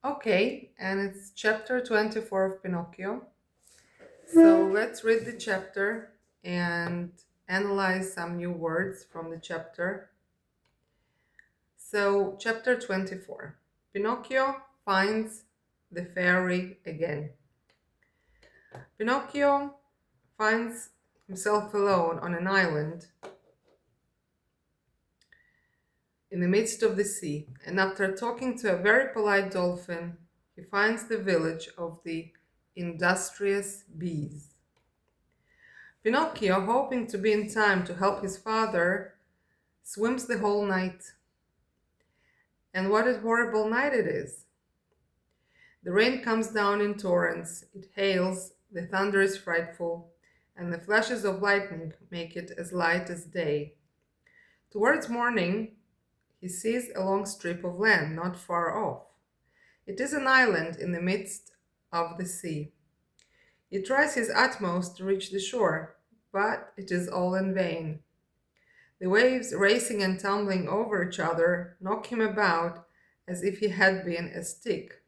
Okay, and it's chapter 24 of Pinocchio. So let's read the chapter and analyze some new words from the chapter. So, chapter 24, Pinocchio finds the fairy again. Pinocchio finds himself alone on an island in the midst of the sea, and after talking to a very polite dolphin, he finds the village of the industrious bees. Pinocchio, hoping to be in time to help his father, swims the whole night. And what a horrible night it is! The rain comes down in torrents, it hails, the thunder is frightful, and the flashes of lightning make it as light as day. Towards morning, he sees a long strip of land not far off. It is an island in the midst of the sea. He tries his utmost to reach the shore, but it is all in vain. The waves, racing and tumbling over each other, knock him about as if he had been a stick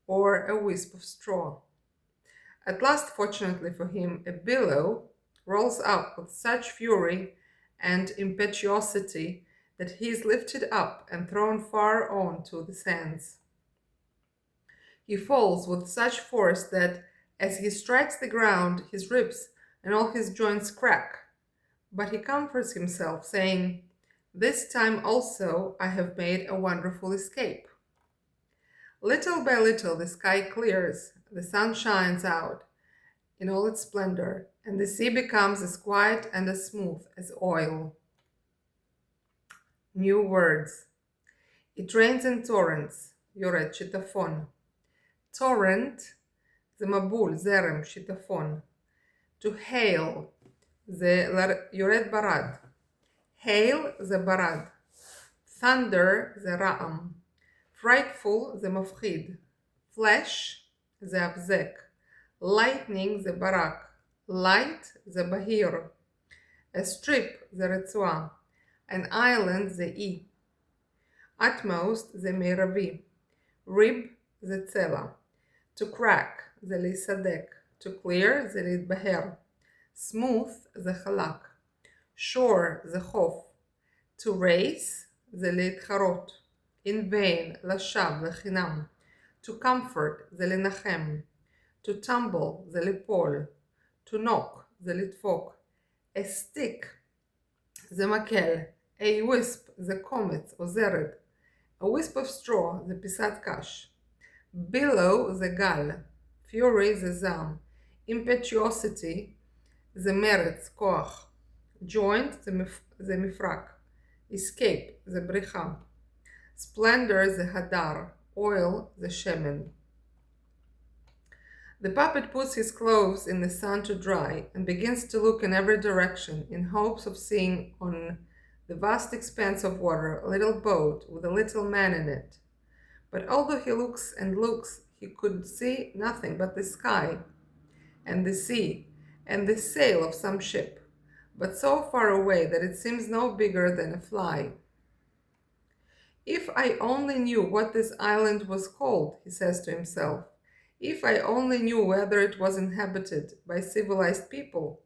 or a wisp of straw. At last, fortunately for him, a billow rolls up with such fury and impetuosity that he is lifted up and thrown far on to the sands. He falls with such force that as he strikes the ground, his ribs and all his joints crack. But he comforts himself, saying, "This time also I have made a wonderful escape." Little by little the sky clears, the sun shines out in all its splendor, and the sea becomes as quiet and as smooth as oil. New words. It rains in torrents, יורד שיטפון. Torrent זה מבול, זרם, שיטפון. To hail זה יורד ברד. Hail זה ברד. Thunder זה רעם. Frightful זה מפחיד. Flash זה הבזק. Lightning זה ברק. Light זה בהיר. A strip זה רצועה. An island זה אי. Utmost זה מרבי. Rib זה צלע. To crack זה להיסדק. To clear זה להתבהר. Smooth זה חלק. Shore זה חוף. To race זה להתחרות. In vain, לשווא, לחינם. To comfort זה לנחם. To tumble זה ליפול. To knock זה לדפוק. A stick זה מקל. A wisp זה קומץ או זרד. A wisp of straw זה פיסת קש. Billow זה גל. Fury זה זעם. Impetuosity זה מרץ, כוח. Joint זה מפרק. Escape זה בריחה. Splendor זה הדר. Oil זה שמן. The puppet puts his clothes in the sun to dry and begins to look in every direction in hopes of seeing on the vast expanse of water a little boat with a little man in it. But although he looks and looks, he could see nothing but the sky and the sea and the sail of some ship, but so far away that it seems no bigger than a fly. If I only knew what this island was called, he says to himself. If I only knew whether it was inhabited by civilized people.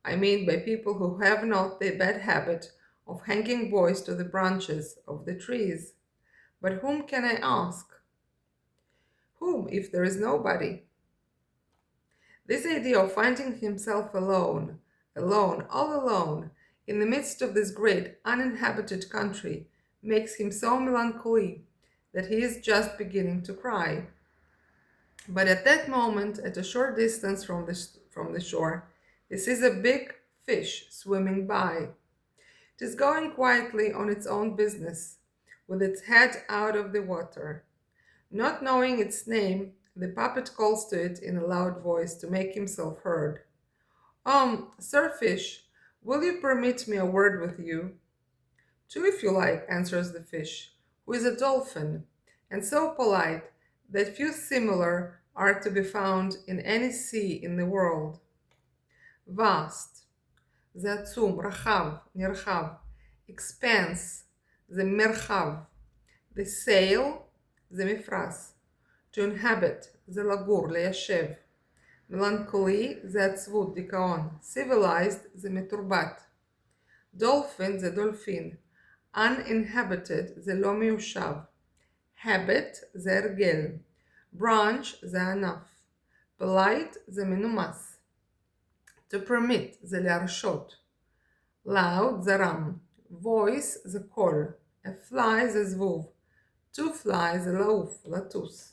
I mean by people who have not the bad habit of hanging boys to the branches of the trees. But whom can I ask? Whom, if there is nobody? This idea of finding himself alone, all alone, in the midst of this great uninhabited country, makes him so melancholy that he is just beginning to cry. But at that moment, at a short distance from the shore, he sees a big fish swimming by. It is going quietly on its own business, with its head out of the water. Not knowing its name, the puppet calls to it in a loud voice to make himself heard. Sir Fish, will you permit me a word with you? Two, if you like, answers the fish, who is a dolphin, and so polite that few similar are to be found in any sea in the world. Vast, זה עצום, רחב, נרחב. Expanse, זה מרחב. The sail, זה מפרש. To inhabit זה לגור, ליישב. מלנכולי זה עצבות, דיכאון. civilized זה מתורבת. dolphin זה דולפין. uninhabited זה לא מיושב. habit זה הרגל. branch זה ענף. polite זה מנומס. to permit זה להרשות. loud זה רם. voice זה קול. a fly זה זבוב. to fly זה לעוף, לטוס.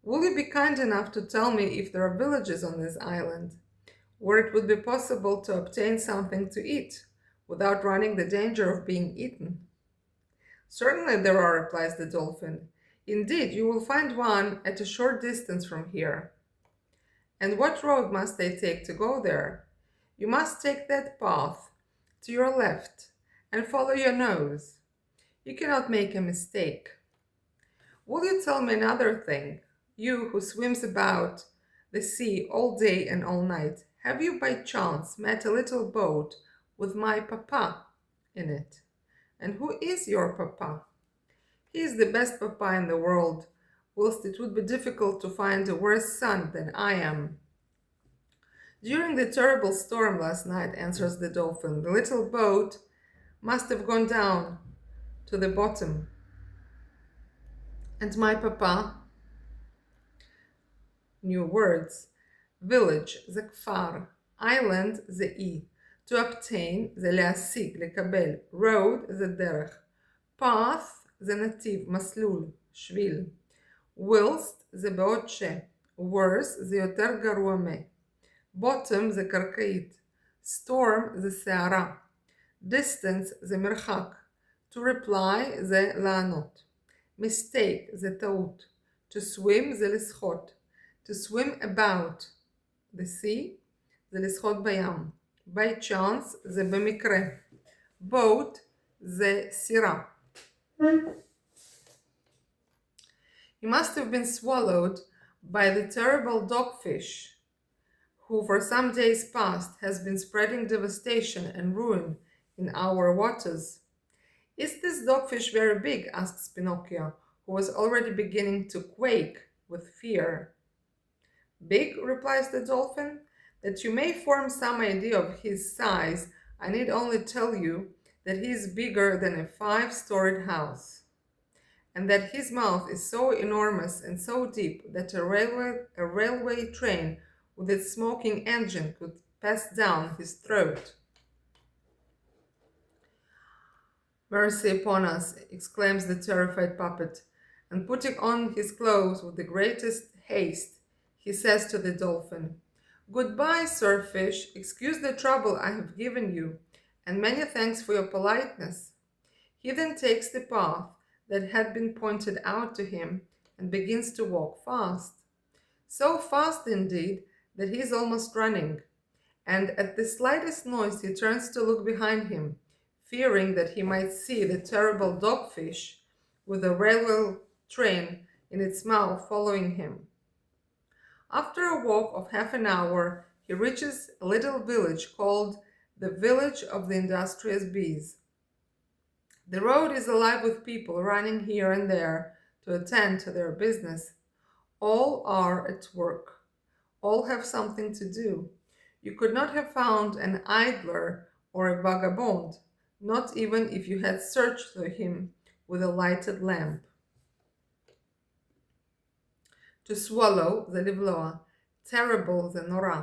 Will you be kind enough to tell me if there are villages on this island where it would be possible to obtain something to eat without running the danger of being eaten? Certainly there are, replies the dolphin. Indeed, you will find one at a short distance from here. And what road must I take to go there? You must take that path to your left and follow your nose. You cannot make a mistake. Will you tell me another thing? You who swims about the sea all day and all night, have you by chance met a little boat with my papa in it? And who is your papa? He is the best papa in the world, whilst it would be difficult to find a worse son than I am. During the terrible storm last night, answers the dolphin, the little boat must have gone down to the bottom. And my papa, new words, village זה כפר, island זה אי, to obtain זה להשיג, לקבל, road זה דרך, path זה נתיב, מסלול, שביל, whilst זה בעוד ש, worse זה יותר גרוע מ, bottom זה קרקעית, storm זה סערה, distance זה מרחק, to reply זה לענות, mistake זה טעות, to swim זה לשחות, to swim about the sea זה לשחות בים. by chance זה במקרה. boat זה סירה. He must have been swallowed by the terrible dogfish who for some days past has been spreading devastation and ruin in our waters. Is this dogfish very big? Asks Pinocchio, who was already beginning to quake with fear. Big, replies the dolphin. That you may form some idea of his size, I need only tell you that he is bigger than a 5-storied house, and that his mouth is so enormous and so deep that a railway train with its smoking engine could pass down his throat. Mercy upon us, exclaims the terrified puppet, and putting on his clothes with the greatest haste, he says to the dolphin, Goodbye, Sir Fish, excuse the trouble I have given you, and many thanks for your politeness. He then takes the path that had been pointed out to him and begins to walk fast. So fast indeed that he is almost running, and at the slightest noise he turns to look behind him, fearing that he might see the terrible dogfish with a railway train in its mouth following him. After a walk of half an hour, he reaches a little village called the Village of the Industrious Bees. The road is alive with people running here and there to attend to their business. All are at work. All have something to do. You could not have found an idler or a vagabond, not even if you had searched for him with a lighted lamp. To swallow זה לבלוע, terrible זה נורא.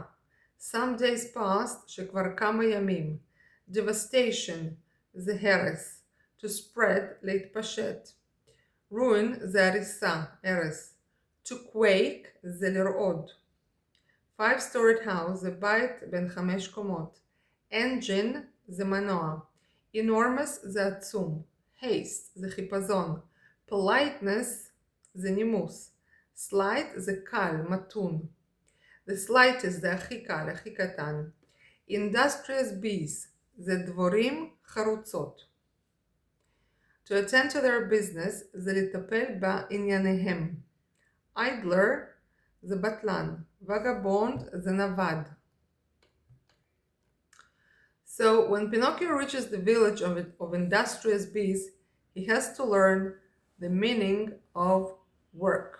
Some days passed שכבר כמה ימים. Devastation זה הרס. To spread להתפשט. Ruin זה הריסה, הרס. To quake זה לרעוד. 5-storied house זה בית בין 5 קומות. Engine זה מנוע. Enormous זה עצום. Haste זה חיפזון. Politeness זה נימוס. Slight זה קל, מתון. The slightest זה הכי קל, הכי קטן. Industrious bees זה דבורים חרוצות. To attend to their business זה לטפל בענייניהם. Idler זה בטלן. Vagabond זה נווד. So when Pinocchio reaches the village of industrious bees, he has to learn the meaning of work.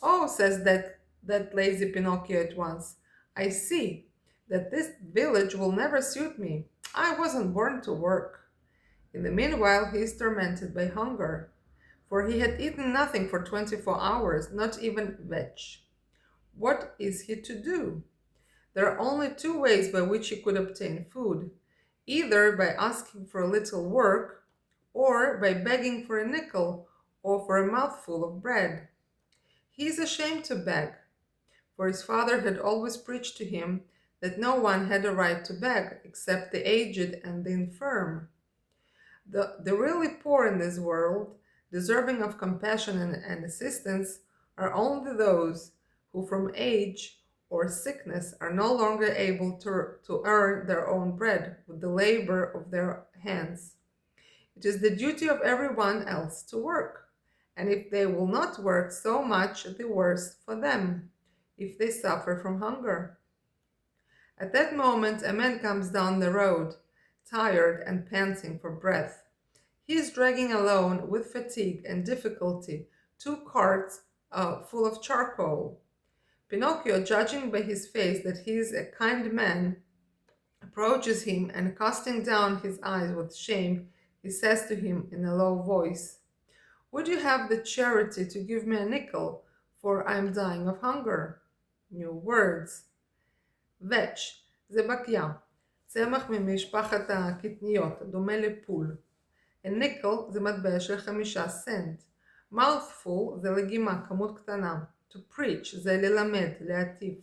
Oh, says that lazy Pinocchio at once. I see that this village will never suit me. I wasn't born to work. In the meanwhile, he is tormented by hunger, for he had eaten nothing for 24 hours, not even vetch. What is he to do? There are only two ways by which he could obtain food, either by asking for a little work, or by begging for a nickel or for a mouthful of bread. He is ashamed to beg, for his father had always preached to him that no one had a right to beg except the aged and the infirm. The really poor in this world, deserving of compassion and assistance, are only those who from age or sickness are no longer able to earn their own bread with the labor of their hands. It is the duty of everyone else to work, and if they will not work, so much the worse for them, if they suffer from hunger. At that moment a man comes down the road, tired and panting for breath. He is dragging alone, with fatigue and difficulty, two carts full of charcoal. Pinocchio, judging by his face that he is a kind man, approaches him and, casting down his eyes with shame, he says to him in a low voice, "Would you have the charity to give me a nickel, for I am dying of hunger?" New words. vetch זה בקיה, צמח ממשפחת הקטניות, דומה לפול. ניקל זה מטבע של 5 סנט. mouthful זה לגימה, כמות קטנה. to preach זה ללמד, להטיף.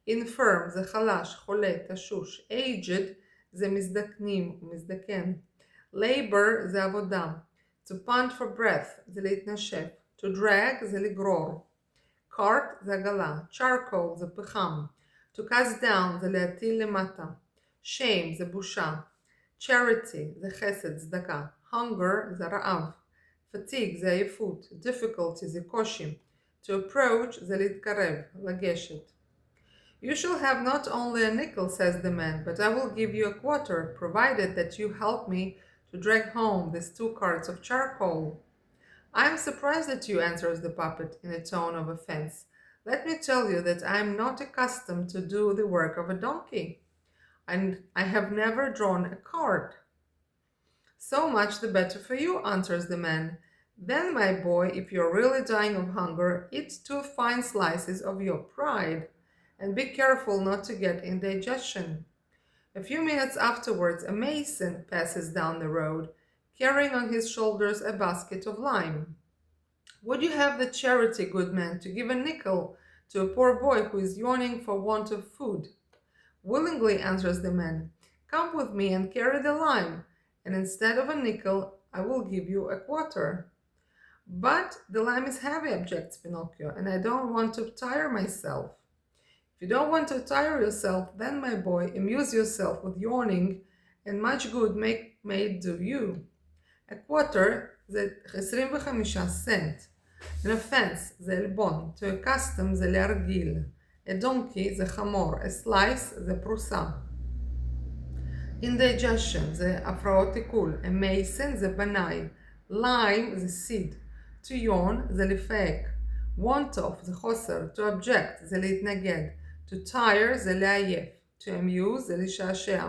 infirm זה חלש, חולה, תשוש. aged זה מזדקנים, מזדקן. labor זה עבודה. to pant for breath זה להתנשף. to drag זה לגרור. cart זה עגלה. charcoal זה פחם. to cast down זה להטיל למטה. shame זה בושה. charity זה חסד, צדקה. hunger זה רעב. fatigue זה עייפות. difficulty זה קושי. to approach זה להתקרב, לגשת. You shall have not only a nickel, says the man, but I will give you a quarter, provided that you help me to drag home these 2 carts of charcoal. I am surprised at you, answers the puppet in a tone of offense. Let me tell you that I am not accustomed to do the work of a donkey, and I have never drawn a cart. So much the better for you, answers the man. Then, my boy, if you are really dying of hunger, eat 2 fine slices of your pride, and be careful not to get indigestion. A few minutes afterwards, a mason passes down the road, carrying on his shoulders a basket of lime. Would you have the charity, good man, to give a nickel to a poor boy who is yawning for want of food? Willingly, answers the man. Come with me and carry the lime, and instead of a nickel, I will give you a quarter. But the lime is heavy, objects Pinocchio, and I don't want to tire myself. If you don't want to tire yourself, then, my boy, amuse yourself with yawning, and much good may it do you. A quarter זה 25 סנט. An offense זה עלבון. To accustom זה להרגיל. A donkey זה חמור. A slice זה פרוסה. Indigestion זה הפרעות עיכול. A mason זה בנאי. Lime זה seed. To yawn זה לפהק. Want of זה חוסר. To object זה להתנגד. To tire זה לעייף. To amuse זה לשעשע.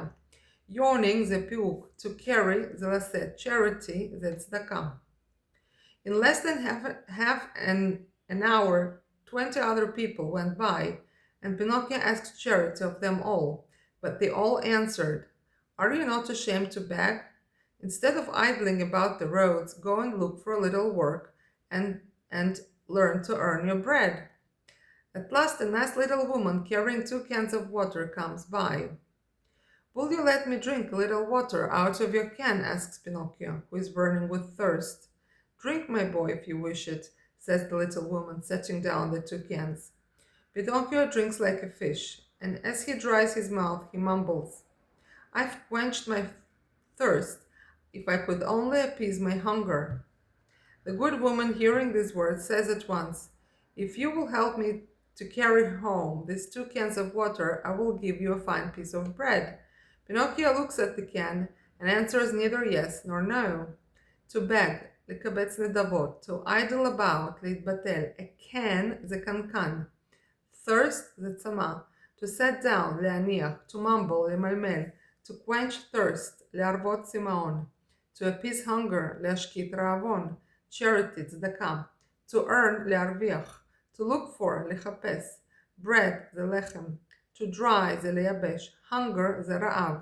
Yawning זה פירוק. To carry זה לשאת. Charity זה צדקה. In less than half an hour, 20 other people went by, and Pinocchio asked charity of them all, but they all answered, "Are you not ashamed to beg? Instead of idling about the roads, go and look for a little work and learn to earn your bread." At last a nice little woman carrying 2 cans of water comes by. "Will you let me drink a little water out of your can?" asks Pinocchio, who is burning with thirst. "Drink, my boy, if you wish it," says the little woman, setting down the 2 cans. Pinocchio drinks like a fish, and as he dries his mouth, he mumbles, "I've quenched my thirst. If I could only appease my hunger." The good woman, hearing these words, says at once, "If you will help me to carry home these 2 cans of water, I will give you a fine piece of bread." Pinocchio looks at the can and answers neither yes nor no. To beg, לקבץ נדבות, to idle about, להתבטל. A can זה קנקן. Thirst זה צמא. To set down, להניח. To mumble, למלמל. To quench thirst, להרוות צמאון. To appease hunger, להשקיט רעבון. Charity, צדקה. To earn, להרוויח. To look for, לחפש. Bread זה לחם. To dry זה לייבש. Hunger זה רעב.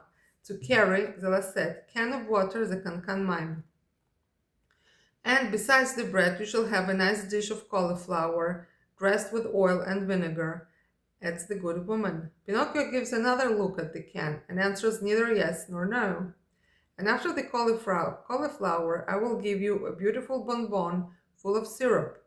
To carry זה לשאת. Can of water זה קנקן מים. And besides the bread, you shall have a nice dish of cauliflower, dressed with oil and vinegar, adds the good woman. Pinocchio gives another look at the can and answers neither yes nor no. And after the cauliflower, I will give you a beautiful bonbon full of syrup.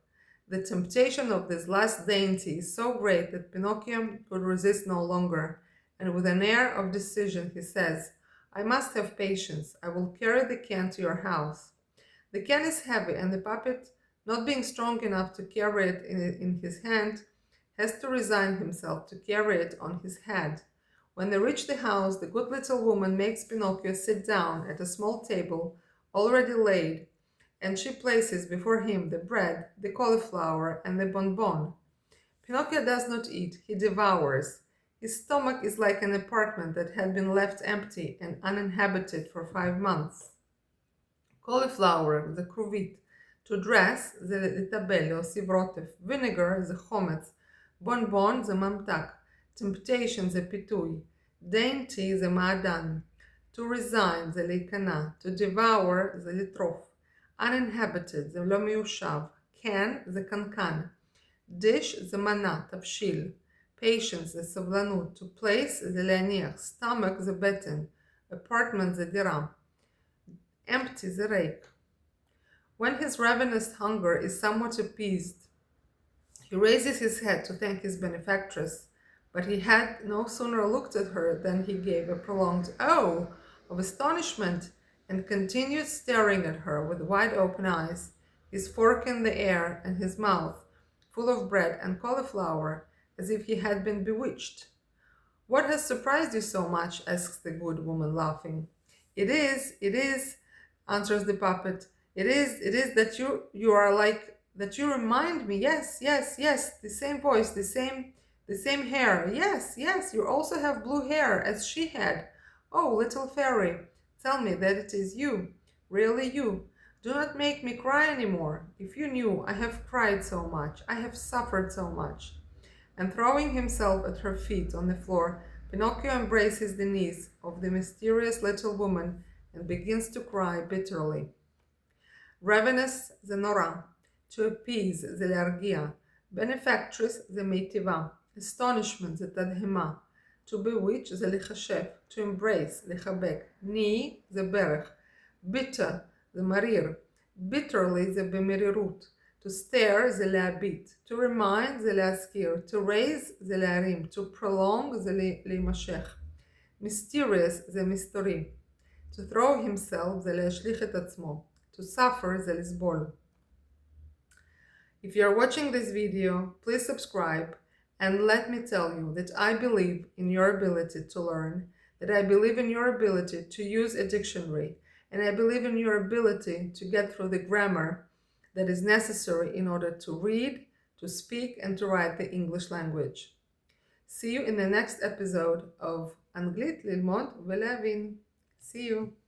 The temptation of this last dainty is so great that Pinocchio could resist no longer, and with an air of decision he says, I must have patience. I will carry the can to your house. The can is heavy, and the puppet, not being strong enough to carry it in his hand, has to resign himself to carry it on his head. When they reach the house, the good little woman makes Pinocchio sit down at a small table already laid, and she places before him the bread, the cauliflower, and the bonbon. Pinocchio does not eat, he devours. His stomach is like an apartment that had been left empty and uninhabited for 5 months. Cauliflower זה כרובית. To dress זה לטבל, להוסיף רוטף. Vinegar זה חומץ. בונבון זה ממתק. Temptation זה פיתוי. Dainty זה מעדן. To resign זה להיכנע. To devour זה לטרוף. Uninhabited זה לא מיושב. Can זה קנקן. Dish זה מנה, תבשיל. Patience זה סבלנות. To place זה להניח. Stomach זה בטן. Apartment זה דירה. Empty זה ריק. When his ravenous hunger is somewhat appeased, he raises his head to thank his benefactress, but he had no sooner looked at her than he gave a prolonged "oh" of astonishment and continued staring at her with wide open eyes, his fork in the air and his mouth full of bread and cauliflower, as if he had been bewitched. What has surprised you so much? Asks the good woman, laughing. It is, answers the puppet. It is that you are like, that you remind me. Yes, the same voice, the same hair. Yes, you also have blue hair as she had. Oh, little fairy, tell me that it is you, really you. Do not make me cry anymore. If you knew, I have cried so much, I have suffered so much. And throwing himself at her feet on the floor, Pinocchio embraces the knees of the mysterious little woman and begins to cry bitterly. Ravenous זה נורא. To appease זה להרגיע. Benefactress זה מיטיבה. Astonishment זה תדהמה. To bewitch זה לחשף. To embrace לחבק. knee זה ברך. Bitter זה מריר. Bitterly זה במרירות. To stare זה להביט. To remind זה להזכיר. To raise זה להרים. To prolong זה להימשך. Mysterious זה מסתורי. To throw himself זה להשליך את עצמו. To suffer זה לסבול. If you are watching this video, please subscribe and let me tell you that I believe in your ability to learn, that I believe in your ability to use a dictionary, and I believe in your ability to get through the grammar that is necessary in order to read, to speak, and to write the English language. See you in the next episode of אנגלית ללמוד ולהבין. See you.